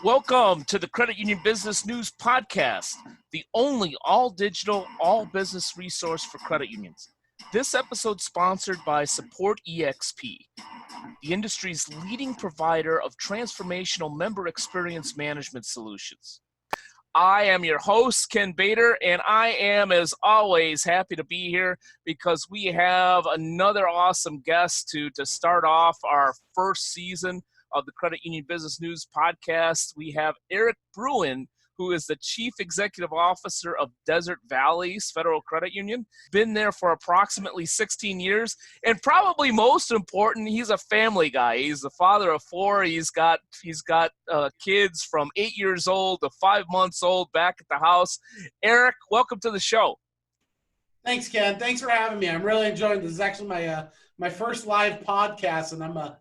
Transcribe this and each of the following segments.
Welcome to the Credit Union Business News Podcast, the only all-digital, all-business resource for credit unions. This episode sponsored by Support EXP, the industry's leading provider of transformational member experience management solutions. I am your host, Kbator, and I am, as always, happy to be here because we have another awesome guest to start off our first season of the Credit Union Business News Podcast. We have Eric Bruen, who is the Chief Executive Officer of Desert Valleys Federal Credit Union. Been there for approximately 16 years. And probably most important, he's a family guy. He's the father of four. He's got kids from 8 years old to 5 months old back at the house. Eric, welcome to the show. Thanks, Ken. Thanks for having me. I'm really enjoying this. This is actually my first live podcast, and I'm a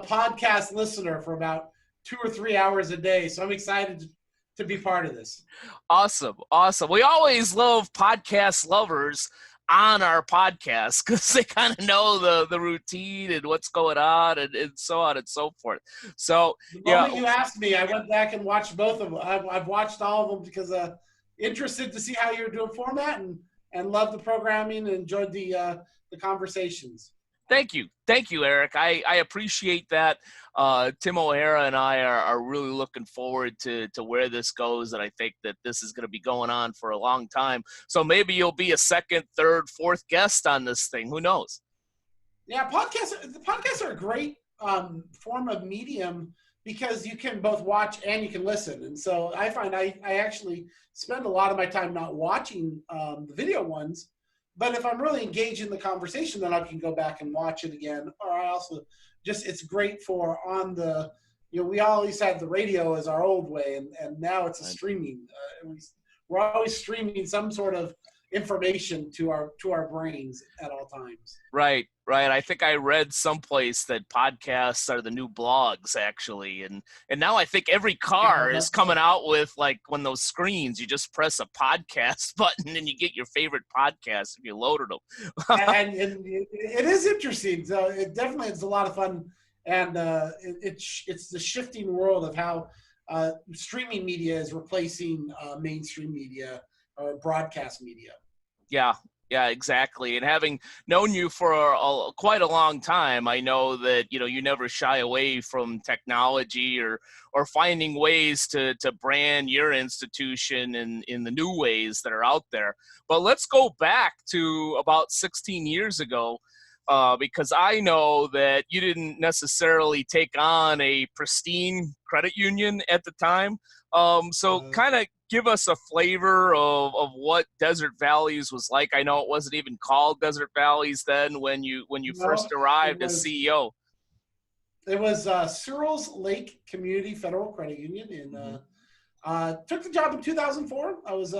podcast listener for about 2 or 3 hours a day. So I'm excited to be part of this. Awesome. We always love podcast lovers on our podcast because they kind of know the routine and what's going on and so on and so forth. So the moment you asked me, I went back and watched both of them. I've watched all of them because interested to see how you're doing format and love the programming and enjoyed the conversations. Thank you, Eric. I appreciate that. Tim O'Hara and I are really looking forward to where this goes, and I think that this is going to be going on for a long time. So maybe you'll be a second, third, fourth guest on this thing. Who knows? Yeah, podcasts are a great form of medium because you can both watch and you can listen. And so I find I actually spend a lot of my time not watching the video ones. But if I'm really engaged in the conversation, then I can go back and watch it again. Or I also it's great for we always had the radio as our old way, and now it's a streaming. We're always streaming some sort of information to our brains at all times. Right. I think I read someplace that podcasts are the new blogs, actually, and now I think every car is coming out with, like, when those screens, you just press a podcast button and you get your favorite podcast if you loaded them. and it is interesting. So it definitely is a lot of fun, and it's the shifting world of how streaming media is replacing mainstream media or broadcast media. Yeah, exactly. And having known you for quite a long time, I know that you never shy away from technology or finding ways to brand your institution in the new ways that are out there. But let's go back to about 16 years ago, because I know that you didn't necessarily take on a pristine credit union at the time. So kind of give us a flavor of what Desert Valleys was like. I know it wasn't even called Desert Valleys then when you first arrived as CEO. It was Searles Lake Community Federal Credit Union. Took the job in 2004. I was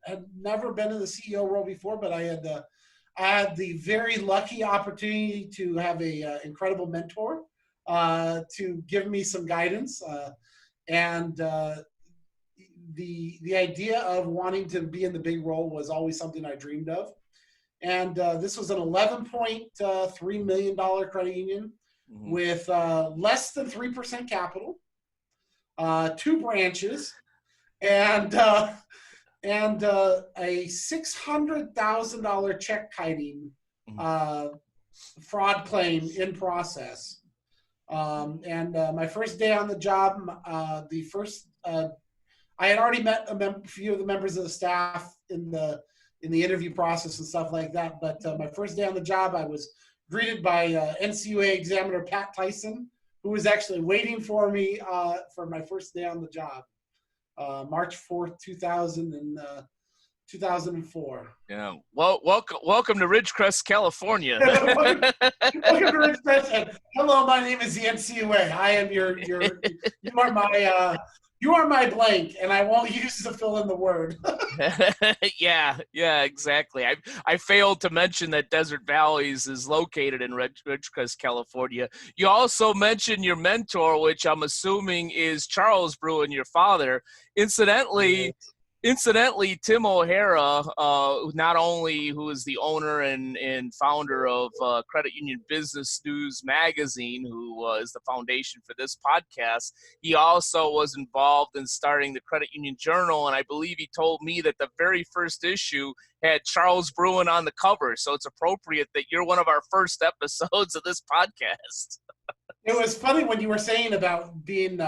had never been in the CEO role before, but I had the very lucky opportunity to have a incredible mentor to give me some guidance, and the idea of wanting to be in the big role was always something I dreamed of. And this was an $11.3 million credit union with less than 3% capital, 2 branches, and a $600,000 check kiting fraud claim in process. And my first day on the job, I had already met a few of the members of the staff in the interview process and stuff like that. But my first day on the job, I was greeted by NCUA examiner Pat Tyson, who was actually waiting for me for my first day on the job, March 4th, 2004. Yeah. Well, welcome to Ridgecrest, California. Welcome to Ridgecrest. And hello, my name is the NCUA. I am you are my blank, and I won't use to fill in the word. Yeah, exactly. I failed to mention that Desert Valleys is located in Ridgecrest, California. You also mentioned your mentor, which I'm assuming is Charles Bruen, your father. Incidentally, Incidentally, Tim O'Hara, not only who is the owner and founder of Credit Union Business News Magazine, who is the foundation for this podcast, he also was involved in starting the Credit Union Journal, and I believe he told me that the very first issue had Charles Bruen on the cover, so it's appropriate that you're one of our first episodes of this podcast. It was funny when you were saying about being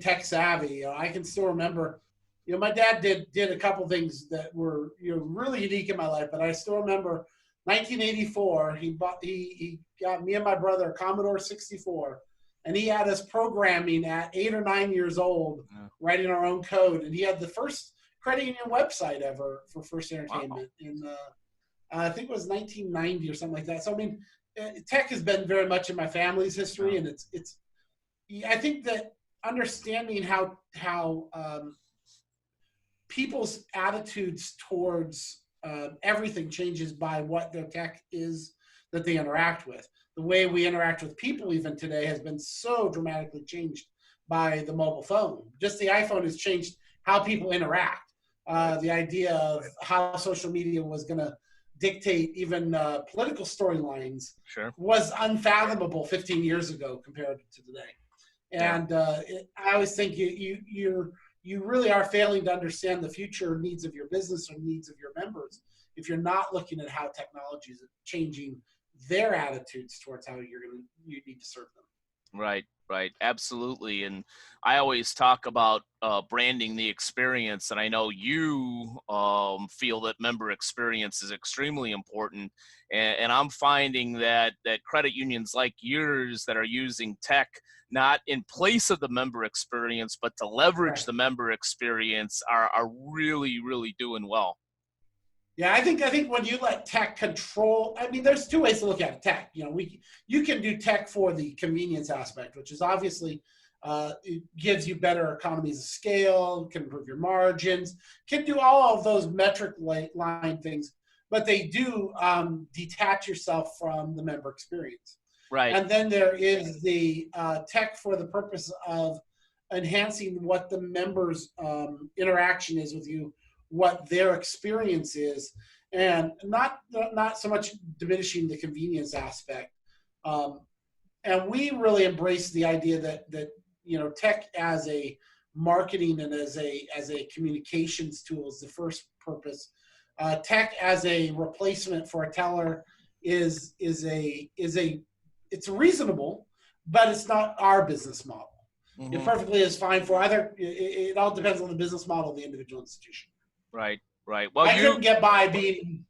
tech savvy. I can still remember. My dad did a couple things that were really unique in my life, but I still remember 1984. He got me and my brother a Commodore 64, and he had us programming at 8 or 9 years old, writing our own code. And he had the first credit union website ever for First Entertainment in I think it was 1990 or something like that. So I mean, tech has been very much in my family's history, and it's. I think that understanding how people's attitudes towards everything changes by what their tech is that they interact with. The way we interact with people even today has been so dramatically changed by the mobile phone. Just the iPhone has changed how people interact. The idea of how social media was going to dictate even political storylines was unfathomable 15 years ago compared to today. And I always think you really are failing to understand the future needs of your business or needs of your members if you're not looking at how technology is changing their attitudes towards how you need to serve them. Right, absolutely. And I always talk about branding the experience, and I know you feel that member experience is extremely important. And I'm finding that credit unions like yours that are using tech not in place of the member experience, but to leverage the member experience are really, really doing well. Yeah, I think when you let tech control, I mean, there's two ways to look at it. Tech, you can do tech for the convenience aspect, which is obviously it gives you better economies of scale, can improve your margins, can do all of those metric line things, but they do detach yourself from the member experience. Right. And then there is the tech for the purpose of enhancing what the members' interaction is with you, what their experience is, and not so much diminishing the convenience aspect. And we really embrace the idea that tech as a marketing and as a communications tool is the first purpose. Tech as a replacement for a teller is it's reasonable, but it's not our business model. Mm-hmm. It perfectly is fine for either. It all depends on the business model of the individual institution. Right. Well, I couldn't get by being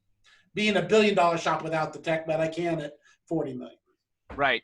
$1 billion shop without the tech, but I can at 40 million. Right.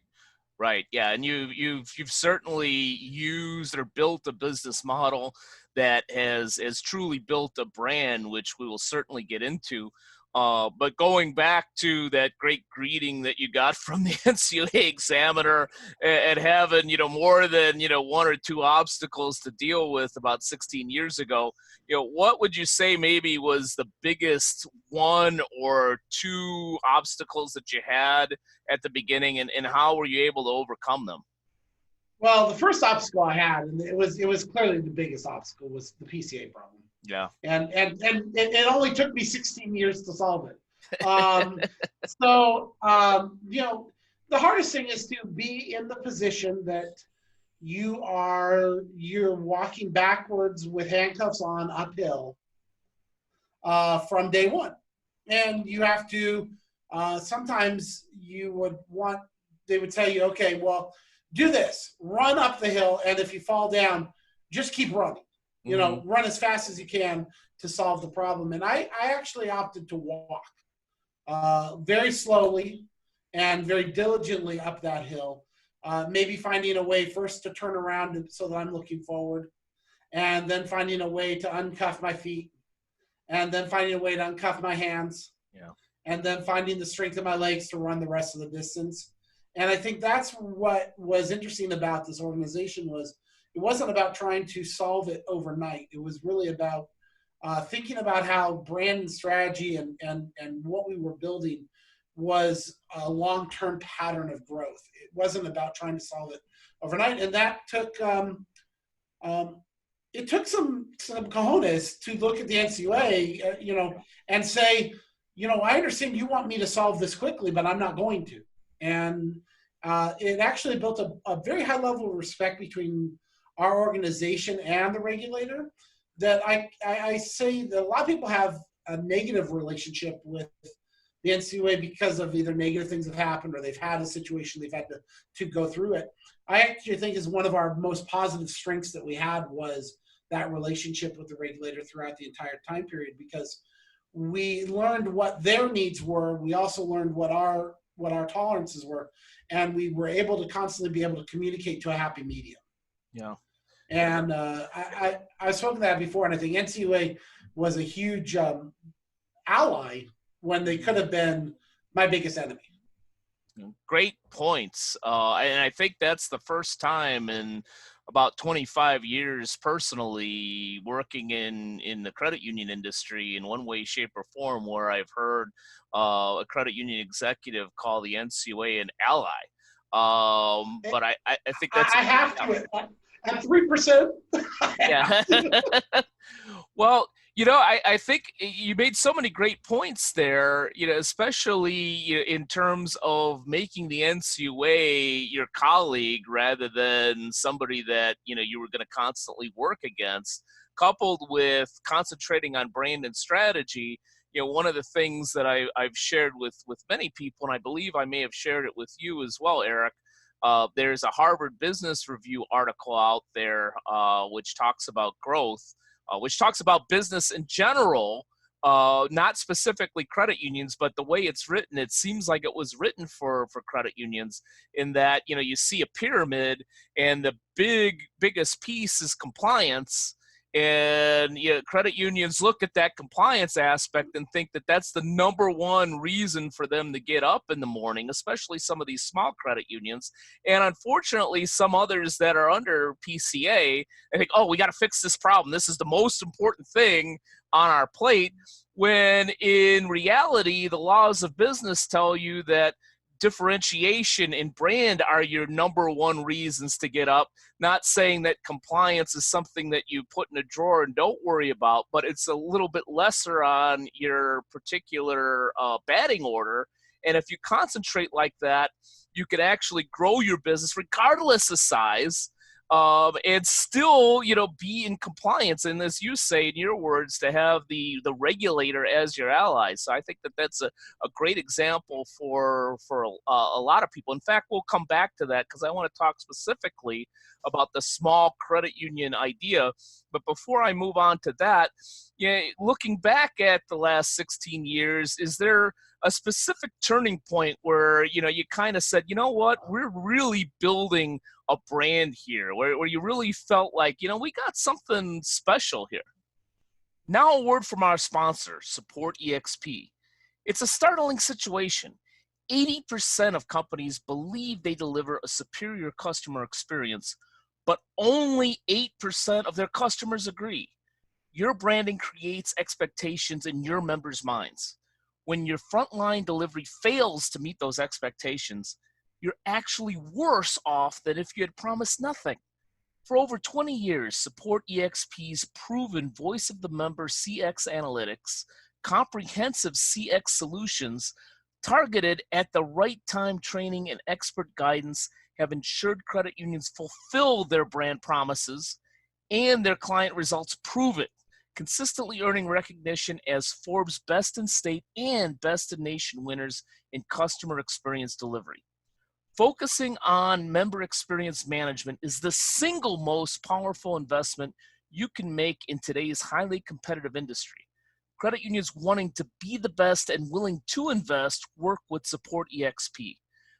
Yeah, and you've certainly used or built a business model that has truly built a brand, which we will certainly get into. But going back to that great greeting that you got from the NCUA examiner and having, more than, one or two obstacles to deal with about 16 years ago, what would you say maybe was the biggest one or two obstacles that you had at the beginning, and how were you able to overcome them? Well, the first obstacle I had, and it was clearly the biggest obstacle, was the PCA problem. Yeah. And it only took me 16 years to solve it. So, the hardest thing is to be in the position that you're walking backwards with handcuffs on uphill from day one. And you have to, sometimes they would tell you, okay, well, do this, run up the hill. And if you fall down, just keep running. Run as fast as you can to solve the problem. And I actually opted to walk very slowly and very diligently up that hill, maybe finding a way first to turn around so that I'm looking forward, and then finding a way to uncuff my feet, and then finding a way to uncuff my hands, and then finding the strength of my legs to run the rest of the distance. And I think that's what was interesting about this organization was it wasn't about trying to solve it overnight. It was really about thinking about how brand and strategy and what we were building was a long-term pattern of growth. It wasn't about trying to solve it overnight. And that took, it took some cojones to look at the NCUA, and say, I understand you want me to solve this quickly, but I'm not going to. And it actually built a very high level of respect between our organization and the regulator, that I say that a lot of people have a negative relationship with the NCUA because of either negative things that have happened, or they've had a situation they've had to go through it. I actually think is one of our most positive strengths that we had was that relationship with the regulator throughout the entire time period, because we learned what their needs were. We also learned what our tolerances were, and we were able to constantly be able to communicate to a happy medium. Yeah. And I've spoken that before, and I think NCUA was a huge ally when they could have been my biggest enemy. Great points. And I think that's the first time in about 25 years personally working in the credit union industry in one way, shape, or form where I've heard a credit union executive call the NCUA an ally. But I think that's I have to at 3%. Yeah. Well, I think you made so many great points there, especially in terms of making the NCUA your colleague rather than somebody that, you were going to constantly work against, coupled with concentrating on brand and strategy. One of the things that I've shared with many people, and I believe I may have shared it with you as well, Eric, there's a Harvard Business Review article out there which talks about growth, which talks about business in general, not specifically credit unions, but the way it's written, it seems like it was written for credit unions, in that, you see a pyramid and the biggest piece is compliance. And credit unions look at that compliance aspect and think that that's the number one reason for them to get up in the morning, especially some of these small credit unions. And unfortunately, some others that are under PCA, they think, oh, we got to fix this problem. This is the most important thing on our plate. When in reality, the laws of business tell you that differentiation and brand are your number one reasons to get up. Not saying that compliance is something that you put in a drawer and don't worry about, but it's a little bit lesser on your particular batting order. And if you concentrate like that, you could actually grow your business regardless of size, and still, be in compliance. And as you say in your words, to have the regulator as your ally. So I think that that's a great example for a lot of people. In fact, we'll come back to that because I want to talk specifically about the small credit union idea. But before I move on to that, looking back at the last 16 years, is there a specific turning point where, you kind of said, you know what, we're really building a brand here, where you really felt like, we got something special here? Now a word from our sponsor, Support EXP. It's a startling situation. 80% of companies believe they deliver a superior customer experience, but only 8% of their customers agree. Your branding creates expectations in your members' minds. When your frontline delivery fails to meet those expectations, you're actually worse off than if you had promised nothing. For over 20 years, Support EXP's proven voice of the member CX analytics, comprehensive CX solutions, targeted at the right time training and expert guidance have ensured credit unions fulfill their brand promises, and their client results prove it, consistently earning recognition as Forbes Best in State and Best in Nation winners in customer experience delivery. Focusing on member experience management is the single most powerful investment you can make in today's highly competitive industry. Credit unions wanting to be the best and willing to invest work with Support EXP.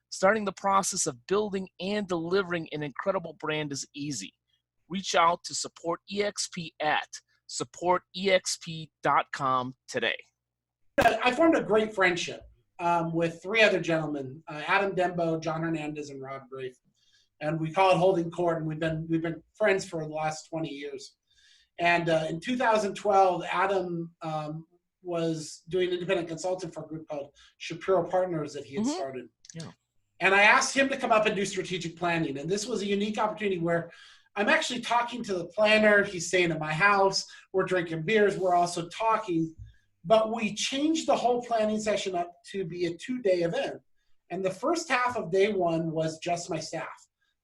Starting the process of building and delivering an incredible brand is easy. Reach out to Support EXP at supportexp.com today. I formed a great friendship with three other gentlemen, Adam Dembo, John Hernandez, and Rob Grafe. And we call it Holding Court, and we've been friends for the last 20 years. And in 2012, Adam was doing independent consulting for a group called Shapiro Partners that he had started. Yeah. And I asked him to come up and do strategic planning. And this was a unique opportunity where I'm actually talking to the planner. He's staying at my house. We're drinking beers. We're also talking. But we changed the whole planning session up to be a 2-day event. And the first half of day one was just my staff.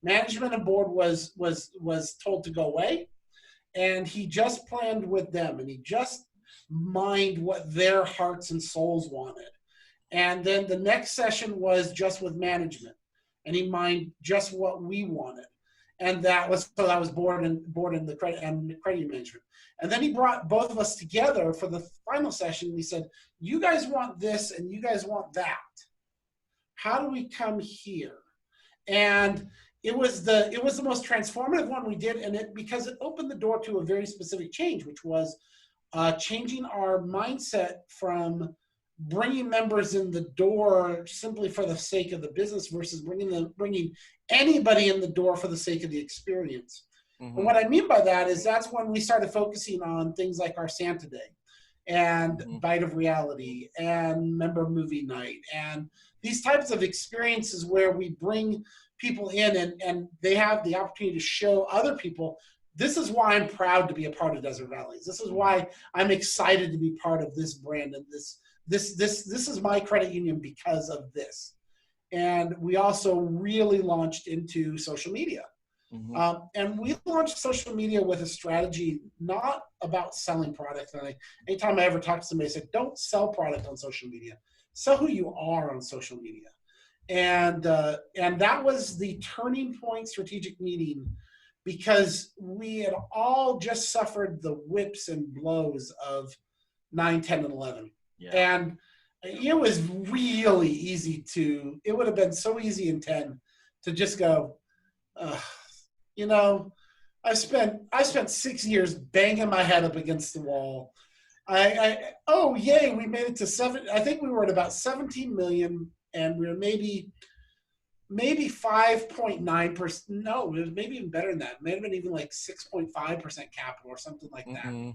Management and board was told to go away. And he just planned with them. And he just mined what their hearts and souls wanted. And then the next session was just with management. And he mined just what we wanted. And that was board and the credit management. And then he brought both of us together for the final session. He said, you guys want this and you guys want that. How do we come here? And it was the most transformative one we did, and because it opened the door to a very specific change, which was changing our mindset from bringing members in the door simply for the sake of the business versus bringing anybody in the door for the sake of the experience. Mm-hmm. And what I mean by that is that's when we started focusing on things like our Santa Day and mm-hmm. Bite of Reality and member movie night and these types of experiences where we bring people in and they have the opportunity to show other people, this is why I'm proud to be a part of Desert Valleys. This is why I'm excited to be part of this brand and this is my credit union because of this. And we also really launched into social media. Mm-hmm. And we launched social media with a strategy not about selling product. And anytime I ever talk to somebody, I said, don't sell product on social media. Sell who you are on social media. And that was the turning point strategic meeting because we had all just suffered the whips and blows of 9, 10, and 11. Yeah. And it was really easy it would have been so easy in 10 to just go, I spent 6 years banging my head up against the wall. Oh, yay, we made it to 7. I think we were at about 17 million and we were maybe 5.9%. No, it was maybe even better than that. It may have been even like 6.5% capital or something like that. Mm-hmm.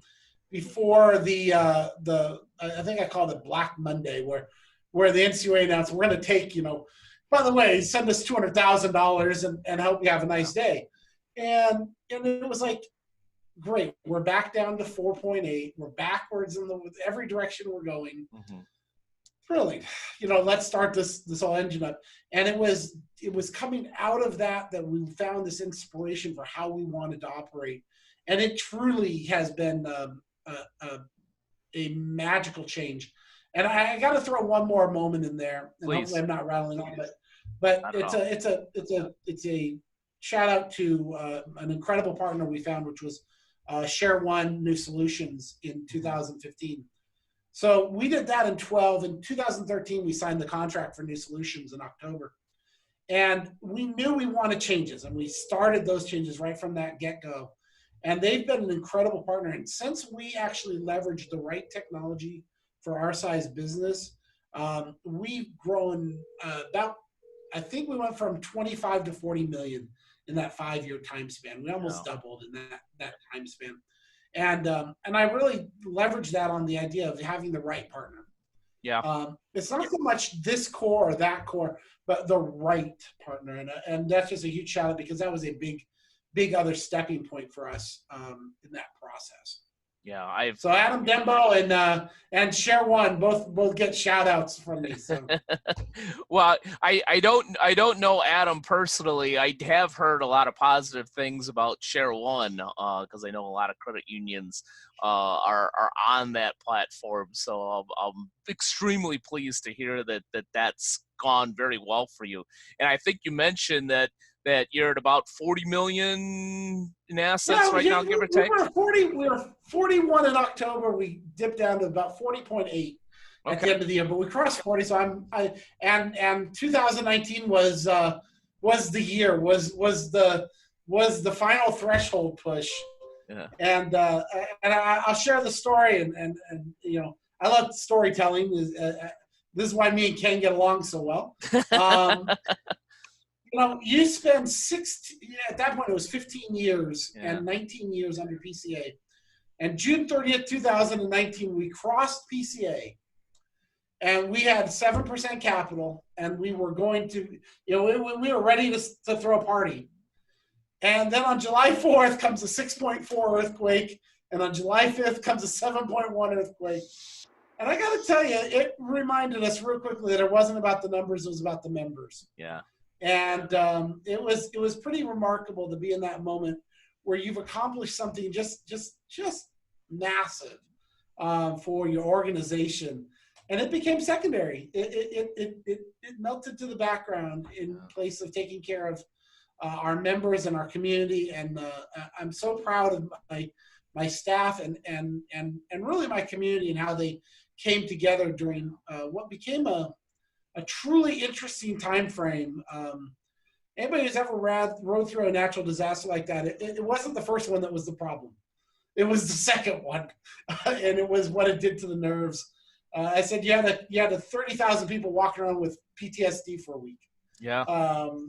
Before I think I called it Black Monday, where the NCUA announced we're going to take, by the way, send us $200,000 and help you have a nice day. And it was like, great, we're back down to 4.8. We're backwards in every direction we're going. Mm-hmm. Brilliant. Let's start this whole engine up. And it was coming out of that we found this inspiration for how we wanted to operate. And it truly has been a magical change. And I got to throw one more moment in there. And please. Hopefully I'm not rattling on, but it's a shout out to an incredible partner we found, which was Share One New Solutions in 2015. So we did that in 12. In 2013, we signed the contract for New Solutions in October. And we knew we wanted changes, and we started those changes right from that get-go. And they've been an incredible partner. And since we actually leveraged the right technology for our size business, we've grown I think we went from 25 to 40 million in that 5-year time span. We almost doubled in that time span. And I really leveraged that on the idea of having the right partner. Yeah. It's not so much this core or that core, but the right partner. And that's just a huge shout out because that was a big other stepping point for us in that process. Yeah, so Adam Dembo and Share One both get shout outs from me. So. Well, I don't know Adam personally. I have heard a lot of positive things about Share One because I know a lot of credit unions are on that platform. So I'm extremely pleased to hear that's gone very well for you. And I think you mentioned that you're at about 40 million in assets right now, give or take? We were 41 in October. We dipped down to about 40.8 at the end of the year, but we crossed 40. So and 2019 was the year, was the final threshold push. Yeah. And I'll share the story and I love storytelling. This is why me and Ken get along so well. You spend at that point it was 15 years and 19 years under PCA. And June 30th, 2019, we crossed PCA. And we had 7% capital, and we were going to, we were ready to throw a party. And then on July 4th comes a 6.4 earthquake, and on July 5th comes a 7.1 earthquake. And I got to tell you, it reminded us real quickly that it wasn't about the numbers; it was about the members. Yeah. And it was pretty remarkable to be in that moment where you've accomplished something just massive for your organization, and it became secondary. It melted to the background in place of taking care of our members and our community. And I'm so proud of my staff and really my community and how they came together during what became a truly interesting time frame. Anybody who's ever rode through a natural disaster like that, it wasn't the first one that was the problem. It was the second one, and it was what it did to the nerves. I said you had 30,000 people walking around with PTSD for a week. Yeah,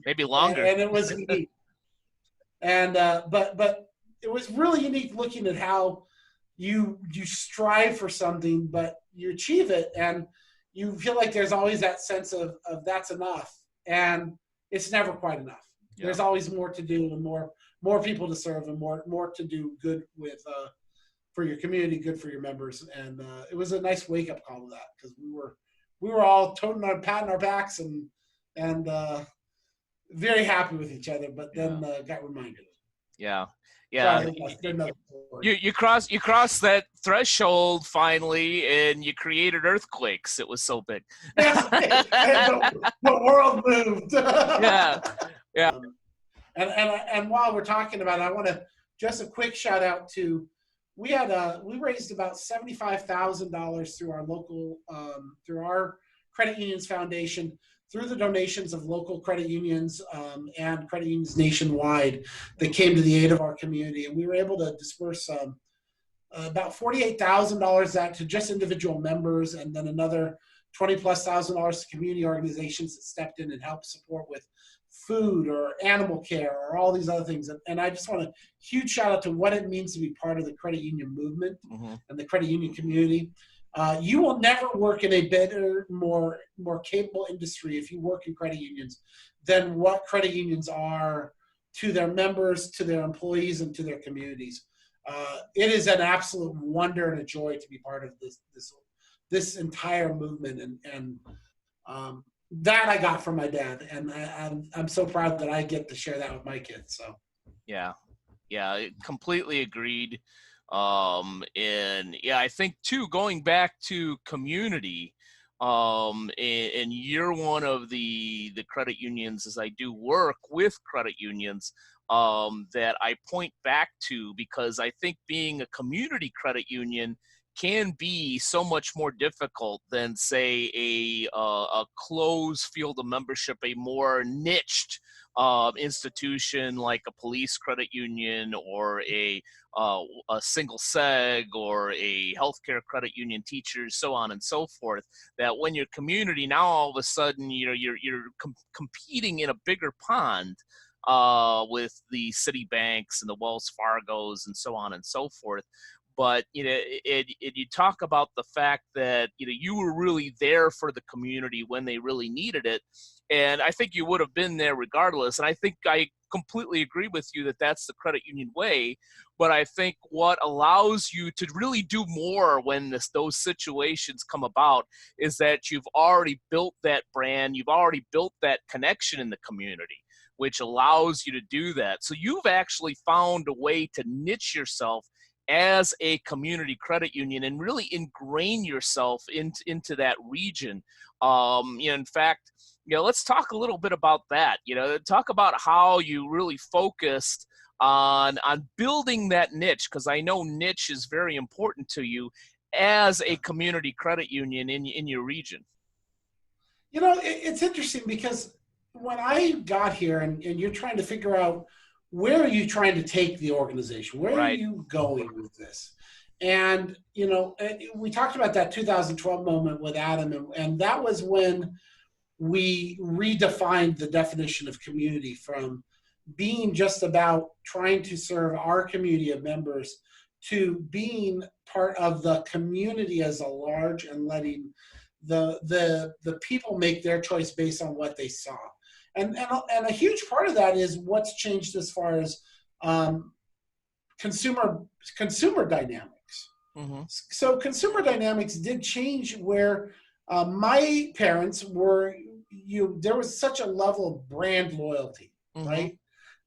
maybe longer. And it was unique. And but it was really unique looking at how you strive for something, but you achieve it, and you feel like there's always that sense of that's enough, and it's never quite enough. Yeah. There's always more to do and more people to serve and more to do good with for your community, good for your members. And it was a nice wake up call to that, because we were all patting our backs and very happy with each other, but then got reminded. Yeah. Yeah, you crossed that threshold finally, and you created earthquakes. It was so big. The world moved. Yeah. And while we're talking about it, I want to just a quick shout out to we raised about $75,000 through our local through our credit unions foundation, through the donations of local credit unions and credit unions nationwide that came to the aid of our community. And we were able to disperse about $48,000 to just individual members, and then another $20,000+ to community organizations that stepped in and helped support with food or animal care or all these other things. And I just want a huge shout out to what it means to be part of the credit union movement and the credit union community. You will never work in a better, more capable industry if you work in credit unions than what credit unions are to their members, to their employees, and to their communities. It is an absolute wonder and a joy to be part of this entire movement, and that I got from my dad, and I'm so proud that I get to share that with my kids. So yeah, completely agreed. And yeah, I think too, going back to community, and you're one of the credit unions, as I do work with credit unions, that I point back to, because I think being a community credit union can be so much more difficult than, say, a closed field of membership, a more niched institution like a police credit union or a single seg or a healthcare credit union, teachers, so on and so forth. That when your community, now all of a sudden you're competing in a bigger pond with the Citibanks and the Wells Fargos and so on and so forth. But you talk about the fact that you were really there for the community when they really needed it, and I think you would have been there regardless. And I think I completely agree with you that that's the credit union way. But I think what allows you to really do more when those situations come about is that you've already built that brand, you've already built that connection in the community, which allows you to do that. So you've actually found a way to niche yourself as a community credit union and really ingrain yourself into that region. In fact, let's talk a little bit about that. Talk about how you really focused on building that niche, because I know niche is very important to you as a community credit union in your region. It's interesting, because when I got here and you're trying to figure out where are you trying to take the organization? Where are you going with this? And, we talked about that 2012 moment with Adam, and that was when we redefined the definition of community from being just about trying to serve our community of members to being part of the community as a large and letting the people make their choice based on what they saw. And a huge part of that is what's changed as far as consumer dynamics. Mm-hmm. So consumer dynamics did change where my parents were, there was such a level of brand loyalty, Mm-hmm. right?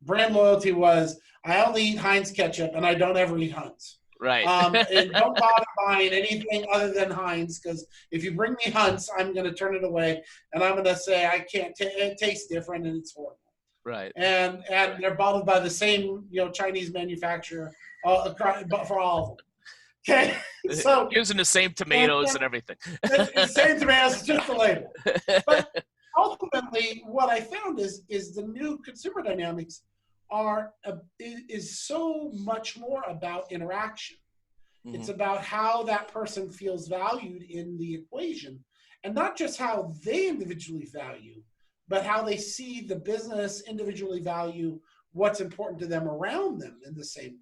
Brand loyalty was, I only eat Heinz ketchup and I don't ever eat Hunt's. Right. And don't bother buying anything other than Heinz, because if you bring me Hunt's, I'm going to turn it away and I'm going to say I can't. It tastes different and it's horrible. Right. And they're bottled by the same Chinese manufacturer, but for all of them. Okay, so using the same tomatoes and everything. The same tomatoes, just the label. But ultimately, what I found is the new consumer dynamics is so much more about interaction. Mm-hmm. It's about how that person feels valued in the equation, and not just how they individually value, but how they see the business individually value what's important to them around them in the same way.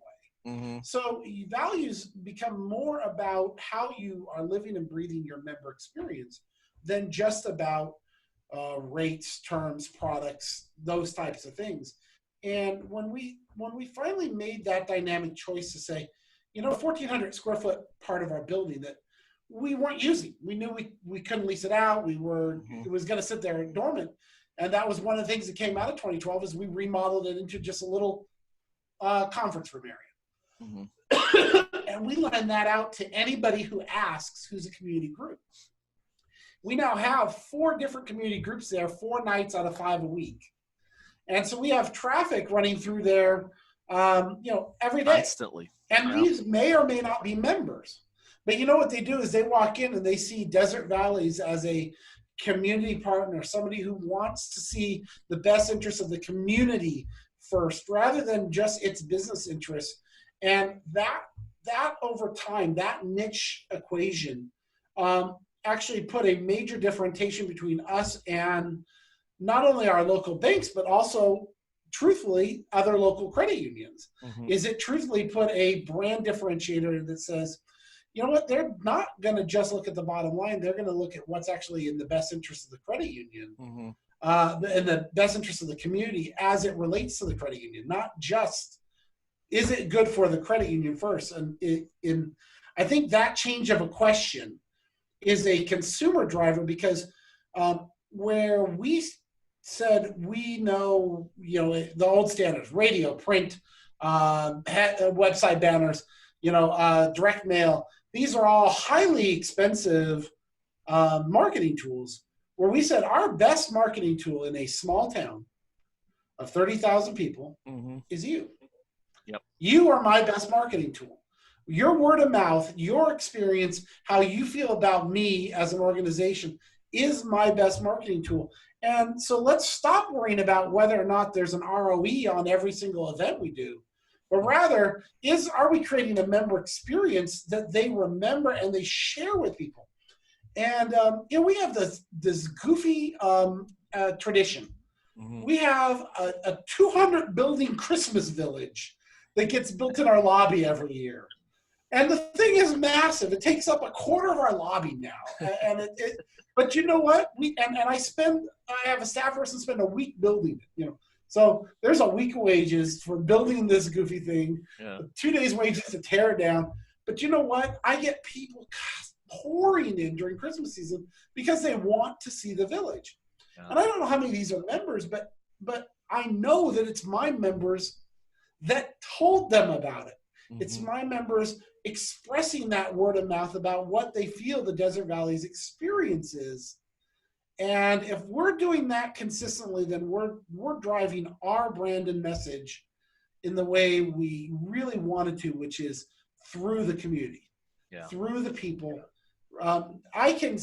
Mm-hmm. So values become more about how you are living and breathing your member experience than just about rates, terms, products, those types of things. And when we finally made that dynamic choice to say, 1,400 square foot part of our building that we weren't using, we knew we couldn't lease it out. Mm-hmm. It was going to sit there dormant. And that was one of the things that came out of 2012 is we remodeled it into just a little conference room area. Mm-hmm. And we lend that out to anybody who asks who's a community group. We now have 4 different community groups there, 4 nights out of 5 a week. And so we have traffic running through there, every day. Constantly. And these may or may not be members. But what they do is they walk in and they see Desert Valleys as a community partner, somebody who wants to see the best interests of the community first, rather than just its business interests. And that over time, that niche equation actually put a major differentiation between us and not only our local banks, but also, truthfully, other local credit unions. Mm-hmm. Is it truthfully put a brand differentiator that says, you know what, they're not going to just look at the bottom line. They're going to look at what's actually in the best interest of the credit union, mm-hmm. And the best interest of the community as it relates to the credit union, not just is it good for the credit union first. And I think that change of a question is a consumer driver, because where we said we know, the old standards, radio, print, website banners, direct mail, these are all highly expensive marketing tools, where we said our best marketing tool in a small town of 30,000 people mm-hmm. is you. Yep. You are my best marketing tool. Your word of mouth, your experience, how you feel about me as an organization is my best marketing tool. And so let's stop worrying about whether or not there's an ROE on every single event we do, but rather, are we creating a member experience that they remember and they share with people? And we have this goofy tradition. Mm-hmm. We have a 200 building Christmas village that gets built in our lobby every year. And the thing is massive. It takes up a quarter of our lobby now. And but you know what? I have a staff person spend a week building it, So there's a week of wages for building this goofy thing, 2 days wages to tear it down. But you know what? I get people pouring in during Christmas season because they want to see the village. Yeah. And I don't know how many of these are members, but I know that it's my members that told them about it. Mm-hmm. It's my members expressing that word of mouth about what they feel the Desert Valleys experience is. And if we're doing that consistently, then we're driving our brand and message in the way we really wanted to, which is through the community, through the people. I can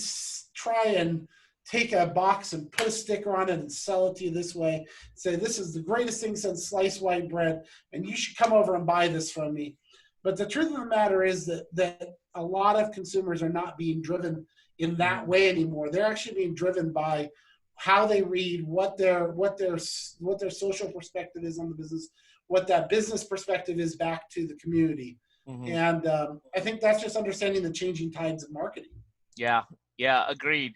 try and take a box and put a sticker on it and sell it to you this way. Say, this is the greatest thing since sliced white bread, and you should come over and buy this from me. But the truth of the matter is that a lot of consumers are not being driven in that way anymore. They're actually being driven by how they read, what their social perspective is on the business, what that business perspective is back to the community. Mm-hmm. And I think that's just understanding the changing tides of marketing. Yeah, agreed.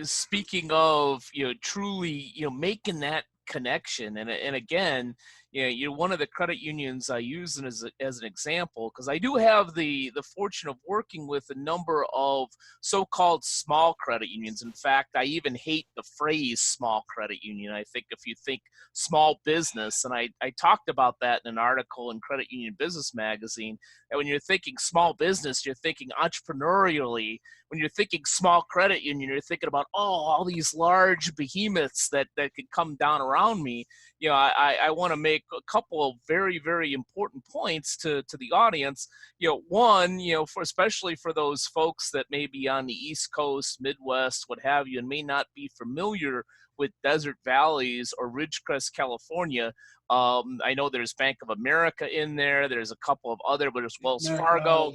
speaking of, truly, making that connection, and again, one of the credit unions I use as an example, because I do have the fortune of working with a number of so-called small credit unions. In fact, I even hate the phrase small credit union. I think if you think small business, and I talked about that in an article in Credit Union Business Magazine, that when you're thinking small business, you're thinking entrepreneurially. When you're thinking small credit union, you're thinking about, all these large behemoths that could come down around me. I want to make a couple of very, very important points to the audience. One, especially for those folks that may be on the East Coast, Midwest, what have you, and may not be familiar with Desert Valleys or Ridgecrest, California. I know there's Bank of America in there. There's a couple of other, but there's Wells Fargo.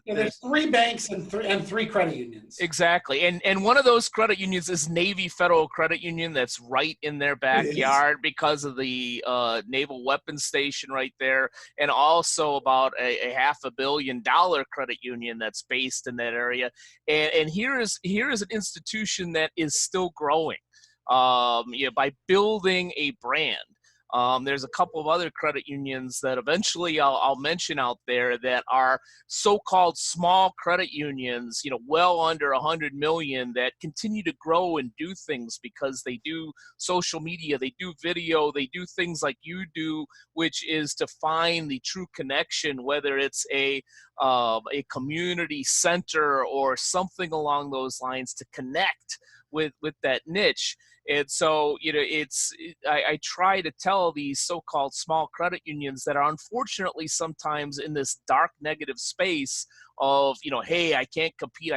There's 3 banks and three credit unions. Exactly. And one of those credit unions is Navy Federal Credit Union. That's right in their backyard because of the Naval Weapons Station right there. And also about a $500 million credit union that's based in that area. And here is an institution that is still growing by building a brand. There's a couple of other credit unions that eventually I'll mention out there that are so-called small credit unions, well under 100 million, that continue to grow and do things because they do social media, they do video, they do things like you do, which is to find the true connection, whether it's a community center or something along those lines to connect with that niche. And so, I try to tell these so-called small credit unions that are unfortunately sometimes in this dark negative space of, hey, I can't compete.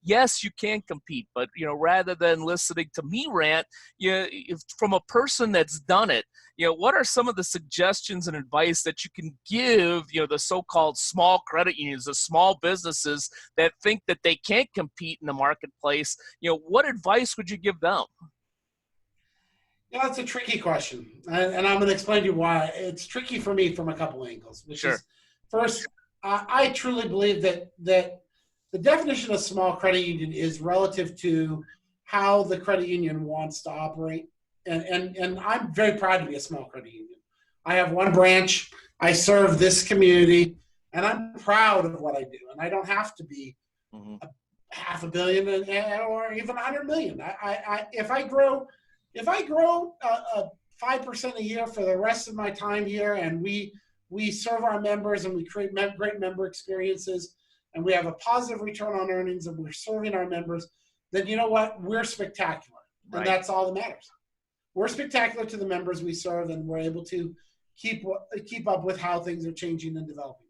Yes, you can compete, but rather than listening to me rant, from a person that's done it, what are some of the suggestions and advice that you can give, the so-called small credit unions, the small businesses that think that they can't compete in the marketplace? What advice would you give them? Yeah, that's a tricky question, and I'm going to explain to you why it's tricky for me from a couple angles. Which Sure. is, first, I truly believe that the definition of small credit union is relative to how the credit union wants to operate. And I'm very proud to be a small credit union. I have one branch. I serve this community, and I'm proud of what I do. And I don't have to be $500 million or even 100 million. If I grow 5% a year for the rest of my time here, and we serve our members and we create great member experiences, and we have a positive return on earnings, and we're serving our members, then you know what? We're spectacular. And that's all that matters. We're spectacular to the members we serve, and we're able to keep up with how things are changing and developing.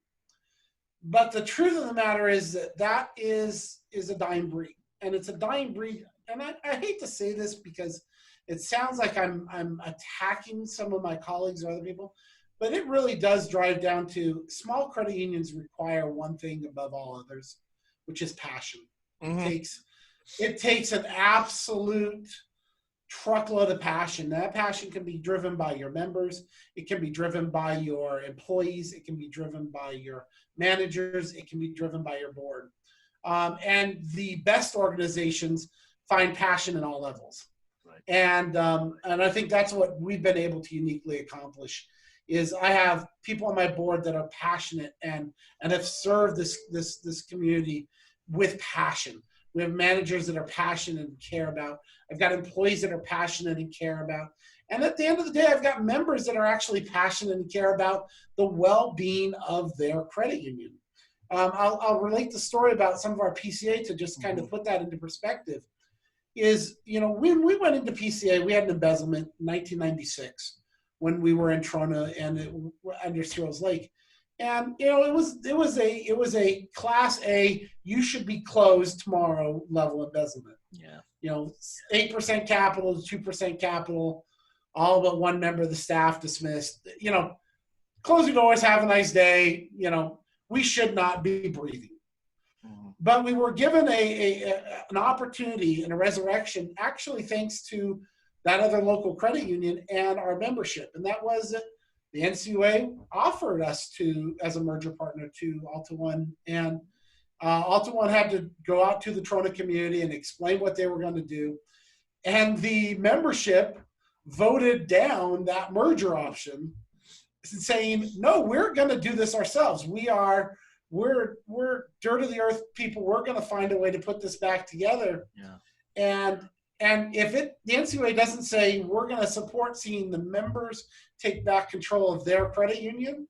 But the truth of the matter is that is a dying breed. And it's a dying breed. And I hate to say this because it sounds like I'm attacking some of my colleagues or other people, but it really does drive down to small credit unions require one thing above all others, which is passion. It takes an absolute truckload of passion. That passion can be driven by your members. It can be driven by your employees. It can be driven by your managers. It can be driven by your board. And the best organizations find passion in all levels. Right. And I think that's what we've been able to uniquely accomplish. Is I have people on my board that are passionate and have served this community with passion. We have managers that are passionate and care about. I've got employees that are passionate and care about. And at the end of the day, I've got members that are actually passionate and care about the well-being of their credit union. I'll relate the story about some of our PCA to just kind of put that into perspective. When we went into PCA, we had an embezzlement in 1996 when we were in Trona and under Searles Lake. And it was a class A, you should be closed tomorrow level embezzlement. Yeah. 8% capital, 2% capital, all but one member of the staff dismissed. Close your doors, have a nice day. We should not be breathing. But we were given an opportunity and a resurrection, actually thanks to that other local credit union and our membership. And that was that the NCUA offered us as a merger partner to Alta One. And Alta One had to go out to the Trona community and explain what they were going to do. And the membership voted down that merger option, saying, no, we're going to do this ourselves. We're dirt of the earth people. We're going to find a way to put this back together. Yeah. And if the NCUA doesn't say we're going to support seeing the members take back control of their credit union,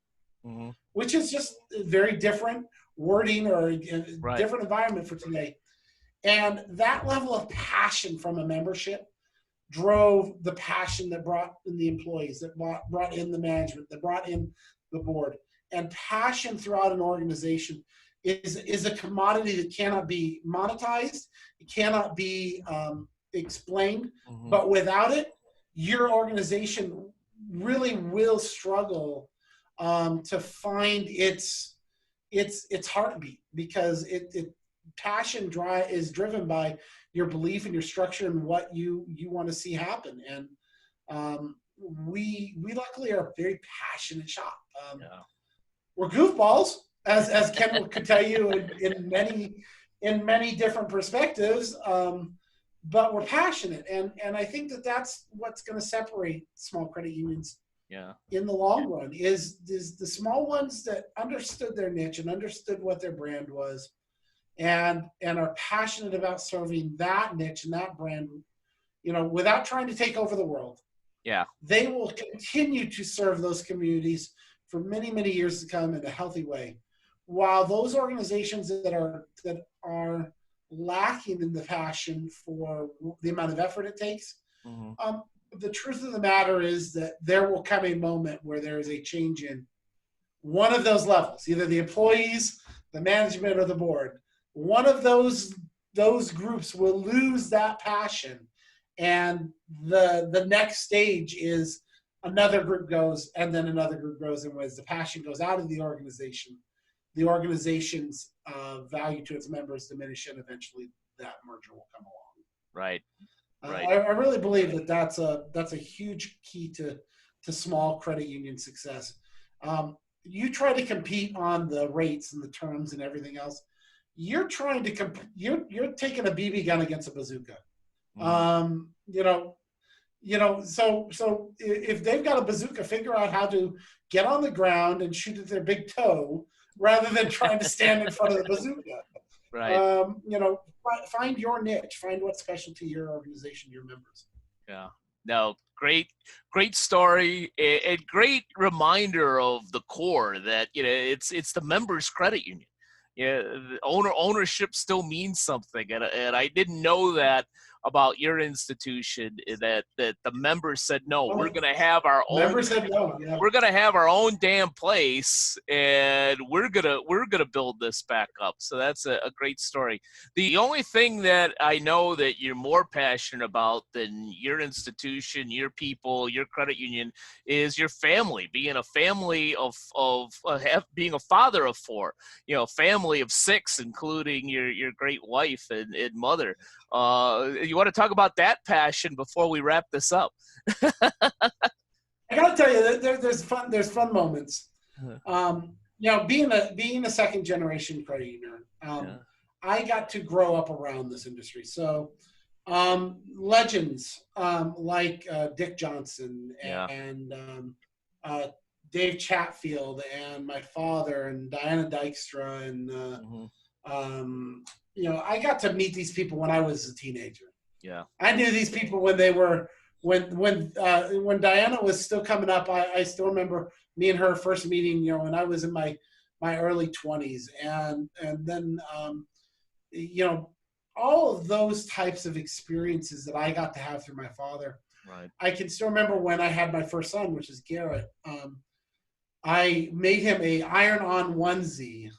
which is just a very different wording or a different environment for today. And that level of passion from a membership drove the passion that brought in the employees, that brought in the management, that brought in the board. And passion throughout an organization is a commodity that cannot be monetized. It cannot be explained. But without it, your organization really will struggle to find its heartbeat, because passion is driven by your belief in your structure and what you want to see happen. And we luckily are a very passionate shop. We're goofballs, as Ken could tell you in many different perspectives, but we're passionate, and I think that's what's going to separate small credit unions in the long run is the small ones that understood their niche and understood what their brand was, and are passionate about serving that niche and that brand, without trying to take over the world. They will continue to serve those communities for many, many years to come in a healthy way. While those organizations that are lacking in the passion for the amount of effort it takes, the truth of the matter is that there will come a moment where there is a change in one of those levels, either the employees, the management, or the board. One of those groups will lose that passion, and the next stage is another group goes, and then another group goes, and as the passion goes out of the organization's value to its members diminish, and eventually that merger will come along. Right. I really believe that's a huge key to small credit union success. You try to compete on the rates and the terms and everything else. You're trying to you're taking a BB gun against a bazooka. So if they've got a bazooka, figure out how to get on the ground and shoot at their big toe rather than trying to stand in front of the bazooka. Right. Find your niche, find what's special to your organization, your members. Yeah. No, great story, and great reminder of the core that, it's the members' credit union. Ownership still means something, and I didn't know that about your institution, that the members said no. We're gonna have our own. Members said no. Yeah. We're gonna have our own damn place, and we're gonna build this back up. So that's a great story. The only thing that I know that you're more passionate about than your institution, your people, your credit union is your family. Being a family being a father of 4, family of 6, including your great wife and mother. You want to talk about that passion before we wrap this up? I gotta tell you, there's fun moments. Being a second generation credit union, I got to grow up around this industry. So legends like Dick Johnson and Dave Chatfield and my father and Diana Dykstra and I got to meet these people when I was a teenager. I knew these people when they were when Diana was still coming up. I still remember me and her first meeting, when I was in my early 20s, and then all of those types of experiences that I got to have through my father. Right. I can still remember when I had my first son, which is Garrett. I made him a iron-on onesie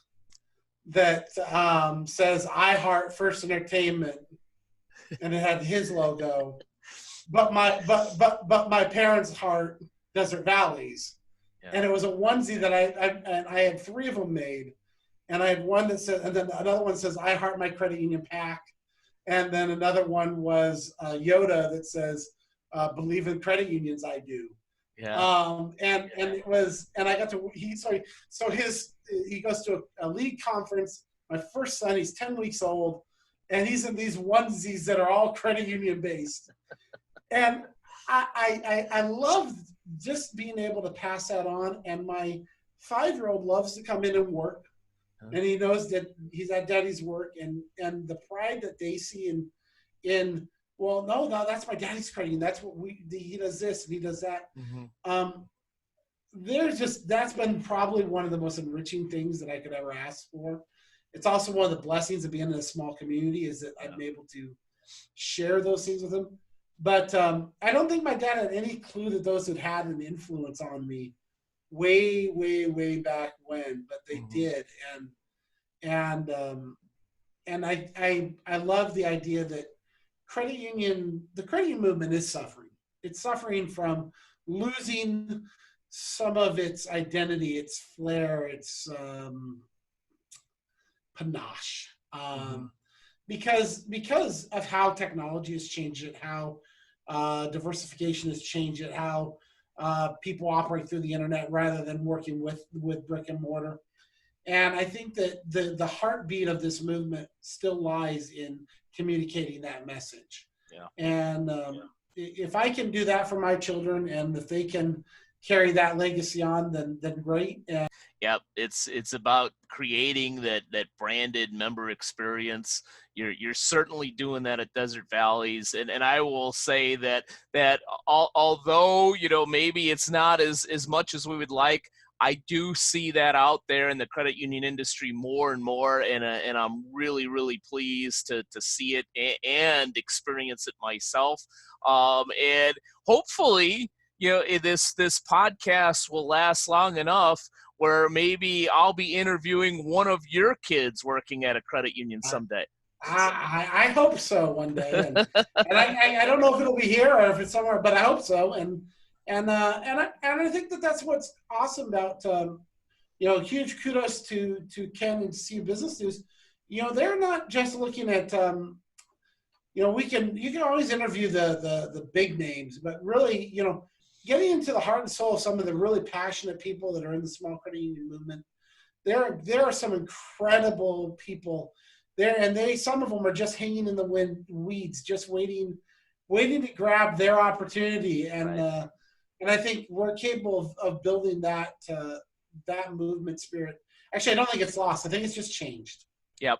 that says "I Heart First Entertainment," and it had his logo. But my parents' heart, Desert Valleys, and it was a onesie that I had 3 of them made, and I had one that said, and then another one says "I Heart My Credit Union Pack," and then another one was Yoda that says "Believe in credit unions, I do." And it was, and I got to he goes to a league conference. my first son, he's 10 weeks old, and he's in these onesies that are all credit union based. And I love just being able to pass that on. And my 5-year-old loves to come in and work, and he knows that he's at daddy's work, and the pride that they see in well, no, that's my daddy's credit union. That's what he does this and he does that. That's been probably one of the most enriching things that I could ever ask for. It's also one of the blessings of being in a small community is that I'm able to share those things with them. But I don't think my dad had any clue that those had had an influence on me way, way, way back when, but they did. And I love the idea that the credit union movement is suffering. It's suffering from losing some of its identity, its flair, its panache, because of how technology has changed it, how diversification has changed it, how people operate through the internet rather than working with brick and mortar. And I think that the heartbeat of this movement still lies in communicating that message. And if I can do that for my children, and if they can carry that legacy on, then great. It's about creating that branded member experience. You're certainly doing that at Desert Valleys, and I will say that although maybe it's not as much as we would like, I do see that out there in the credit union industry more and more, and I'm really, really pleased to see it and experience it myself. And hopefully, this podcast will last long enough where maybe I'll be interviewing one of your kids working at a credit union someday. I hope so one day, and I don't know if it'll be here or if it's somewhere, but I hope so. And I think that that's awesome about huge kudos to Ken and CU Business News. They're not just looking at you can always interview the big names, but really getting into the heart and soul of some of the really passionate people that are in the small credit union movement. There are some incredible people there, and some of them are just hanging in the weeds, just waiting to grab their opportunity. And right. And I think we're capable of building that movement spirit. Actually, I don't think it's lost. I think it's just changed.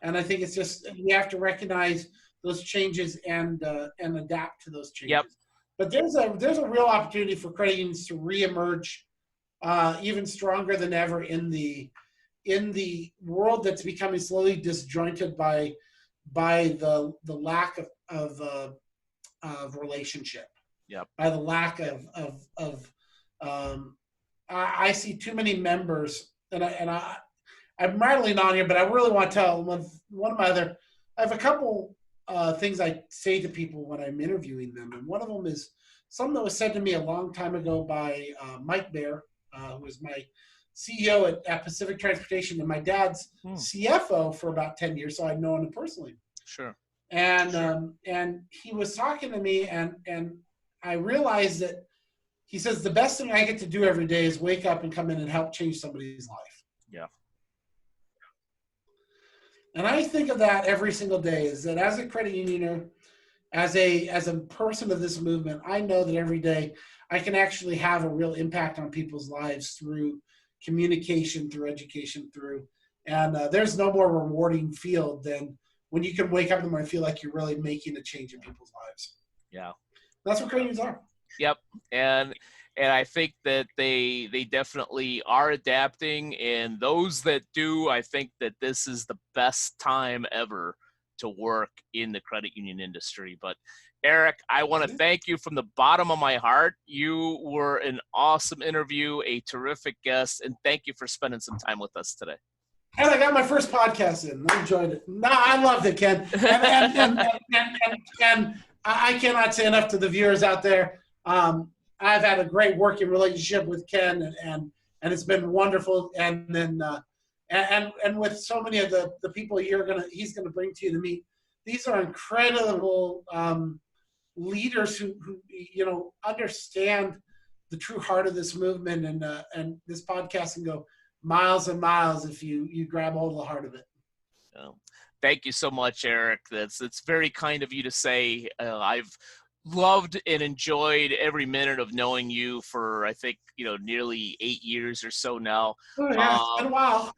And I think it's just we have to recognize those changes and adapt to those changes. But there's a real opportunity for credit unions to reemerge even stronger than ever in the world that's becoming slowly disjointed by the lack of relationship. By the lack of I see too many members, and I'm rattling on here, but I really want to tell one of my other. I have a couple things I say to people when I'm interviewing them, and one of them is something that was said to me a long time ago by Mike Baer, who was my CEO at Pacific Transportation, and my dad's CFO for about 10 years, so I've known him personally. Sure. And he was talking to me, and I realized that he says the best thing I get to do every day is wake up and come in and help change somebody's life. And I think of that every single day, is that as a credit unioner, as a person of this movement, I know that every day I can actually have a real impact on people's lives through communication, through education, and there's no more rewarding field than when you can wake up in the morning and feel like you're really making a change in people's lives. That's what credit unions are. And I think that they definitely are adapting, and those that do, I think that this is the best time ever to work in the credit union industry. But Eric, I want to thank you from the bottom of my heart. You were an awesome interview, a terrific guest, and thank you for spending some time with us today. And I got my first podcast in. I enjoyed it. No, I loved it, Ken. And I cannot say enough to the viewers out there. I've had a great working relationship with Ken, and it's been wonderful. And then and with so many of the people he's gonna bring to you to meet, these are incredible leaders who understand the true heart of this movement, and this podcast can go miles and miles if you grab hold of the heart of it. Thank you so much, Eric. It's very kind of you to say. I've loved and enjoyed every minute of knowing you for, I think, nearly 8 years or so now. Oh yeah, it's been a while.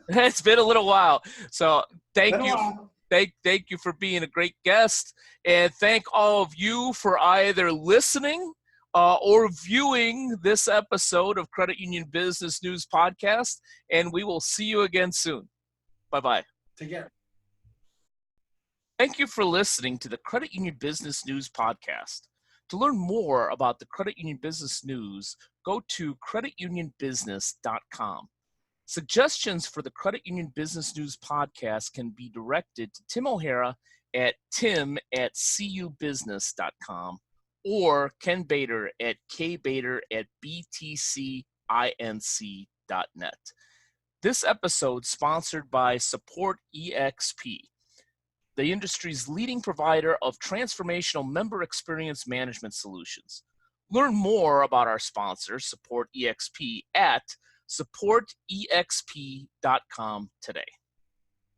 It's been a little while. So Been thank a you. while. Thank you for being a great guest, and thank all of you for either listening or viewing this episode of Credit Union Business News Podcast. And we will see you again soon. Bye-bye. Take care. Thank you for listening to the Credit Union Business News Podcast. To learn more about the Credit Union Business News, go to creditunionbusiness.com. Suggestions for the Credit Union Business News Podcast can be directed to Tim O'Hara at tim@cubusiness.com or Ken Bator at kbator@btcinc.net. This episode sponsored by Support EXP, the industry's leading provider of transformational member experience management solutions. Learn more about our sponsor, Support EXP, at supportexp.com today.